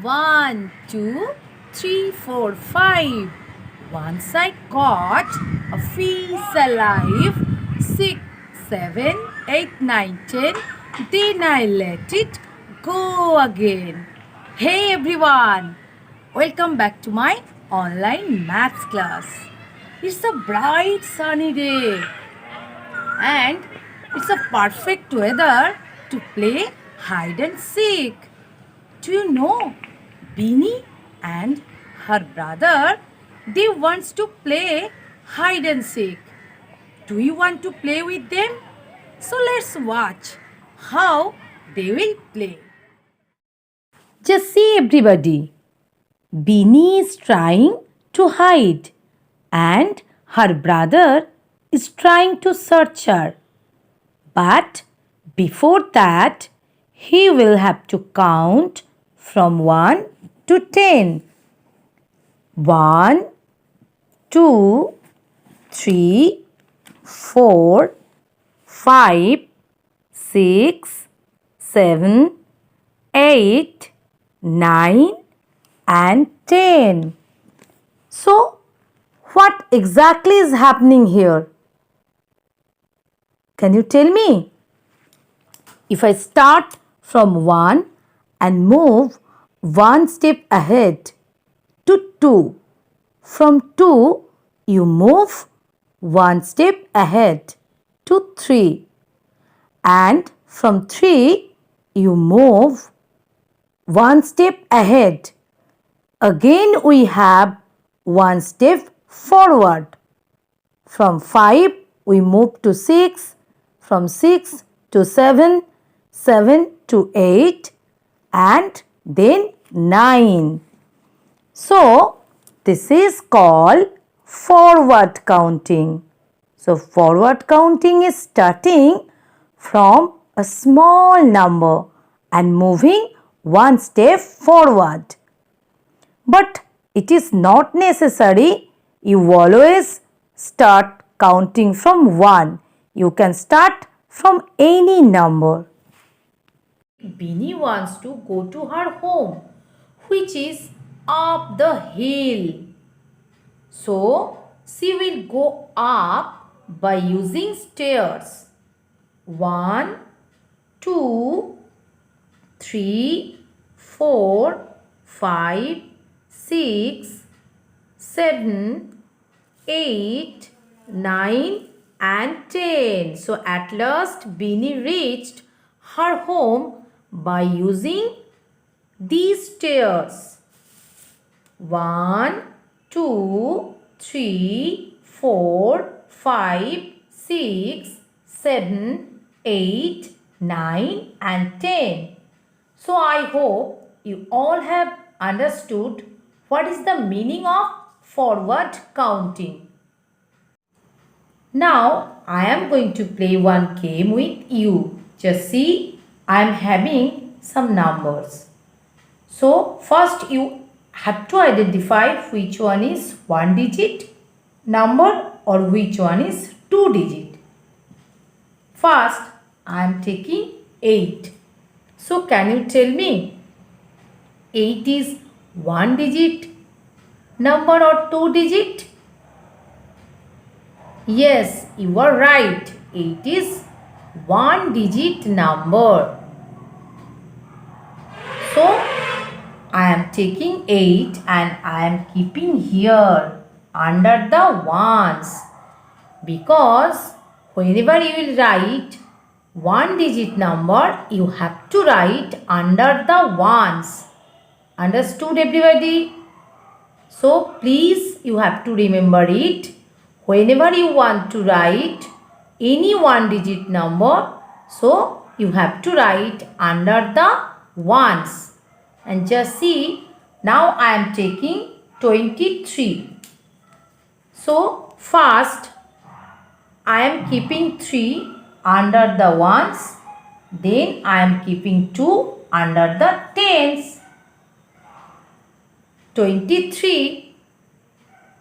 1, 2, 3, 4, 5. Once I caught a fish alive. 6, 7, 8, 9, 10. Then I let it go again. Hey everyone! Welcome back to my online maths class. It's a bright sunny day and it's a perfect weather to play hide and seek. Do you know Beanie and her brother, they wants to play hide and seek. Do you want to play with them? So let's watch how they will play. Just see everybody. Beanie is trying to hide and her brother is trying to search her. But before that, he will have to count from 1 to 10. 1, 2, 3, 4, 5, 6, 7, 8, 9 and 10. So, what exactly is happening here? Can you tell me? If I start from 1 and move one step ahead to 2, from 2 you move one step ahead to 3, and from 3 you move one step ahead. Again we have one step forward. From 5 we move to 6, from 6 to 7, 7 to 8 and then 9. So this is called forward counting. So forward counting is starting from a small number and moving one step forward. But it is not necessary you always start counting from 1. You can start from any number. Beanie wants to go to her home, which is up the hill. So, she will go up by using stairs. 1, 2, 3, 4, 5, 6, 7, 8, 9 and 10. So at last Beanie reached her home by using these stairs. 1, 2, 3, 4, 5, 6, 7, 8, 9 and 10. So I hope you all have understood what is the meaning of forward counting. Now I am going to play one game with you. Just see, I am having some numbers. So first you have to identify which one is 1 digit number or which one is 2 digit. First I am taking 8. So can you tell me 8 is 1 digit number or 2 digit? Yes, you are right. 8 is 1 digit number. So, I am taking 8 and I am keeping here under the ones. Because whenever you will write 1 digit number, you have to write under the ones. Understood everybody? So, please you have to remember it. Whenever you want to write any 1 digit number, so you have to write under the ones. And just see, now I am taking 23. So first I am keeping 3 under the ones, then I am keeping 2 under the tens. 23.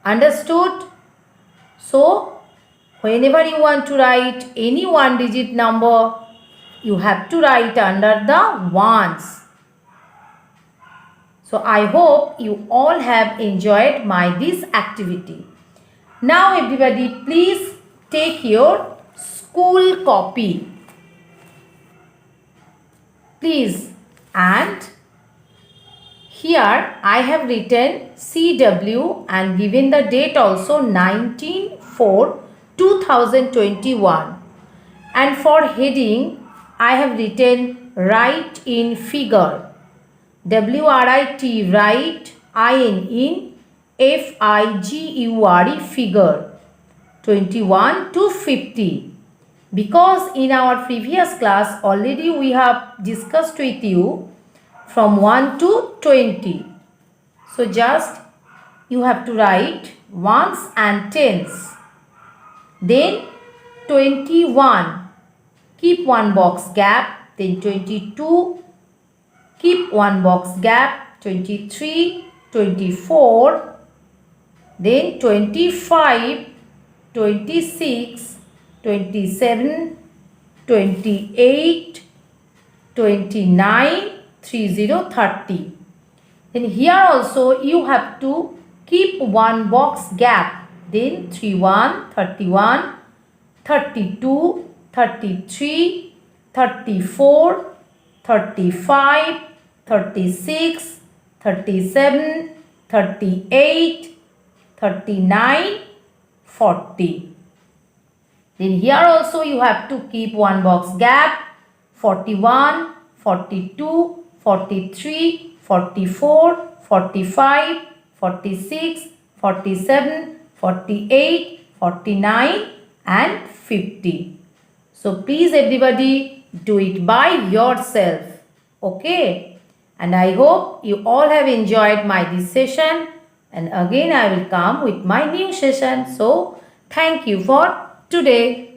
Understood? So, whenever you want to write any 1 digit number, you have to write under the ones. So I hope you all have enjoyed my this activity. Now everybody please take your school copy. Please, and here I have written CW and given the date also 19/4/2021, and for heading I have written write in figure. WRIT, write, IN in, FIGURE, figure 21 to 50. Because in our previous class already we have discussed with you from 1 to 20. So just you have to write ones and tens. Then 21, keep one box gap. Then 22, keep one box gap. 23, 24, then 25, 26, 27, 28, 29, 30, 30. Then here also you have to keep one box gap. Then 31, 31, 32, 33, 34, 35, 36, 37, 38, 39, 40. Then here also you have to keep one box gap. 41, 42, 43, 44, 45, 46, 47, 48, 49 and 50. So please everybody do it by yourself. Okay. And I hope you all have enjoyed my this session. And again I will come with my new session. So thank you for today.